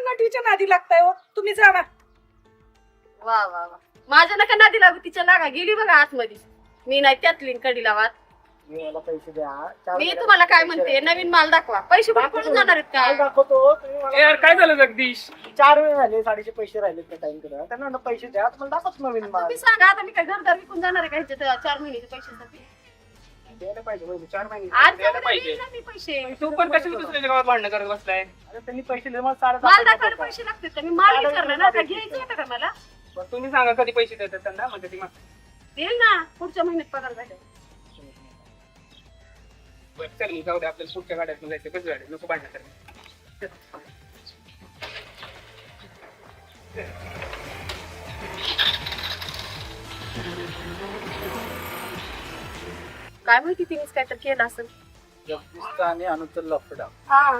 नटीच्या नादी लागताय हो. तुम्ही जावा. वा वा वा माझ्या नका नादी लागू तिच्या लागा गेली बघा आतमध्ये मी नाही त्यातली कडी लावात मी मला पैसे द्या. 4 मी तुम्हाला काय म्हणते नवीन माल दाखवा पैसे कुठे पळून जाणार आहेत माल का दाखवतो तुम्ही मला. यार काय झालं जगदीश 4 वेळ झाले साडीचे पैसे राहिले त्या टाइम कडे त्यांना म्हणलं पैसे द्या तुम्हाला दाखवतो नवीन माल. तुम्ही सांगा आता मी काय घरदार विकून जाणार आहे का ह्याच्या 4 महिन्याचे पैशासाठी द्यायला पाहिजे म्हणजे 4 महिने. आज द्यायला पाहिजे. देईन ना मी पैसे तू पण कशाला दुसऱ्याच्या गावात भांडणं करत बसलाय? अरे त्यांनी पैसे दिले मला 4.5 माल दाखवायला पैसे लागतात का मी माल विचारला ना का घ्यायचं होतं का मला बरं, तुम्ही सांगा कधी पैसे देतात त्यांना म्हणजे ती देईल ना पुढच्या महिन्यात पगार झाले बरं चल मग जाऊ दे आपल्याला पुढच्या गाड्यात जायचं कसं गाडी नको भांडणं करायला. काय माहिती तिनेच काय तर केलं असेल जगदीशचा आणि अनुचं लफडा. हा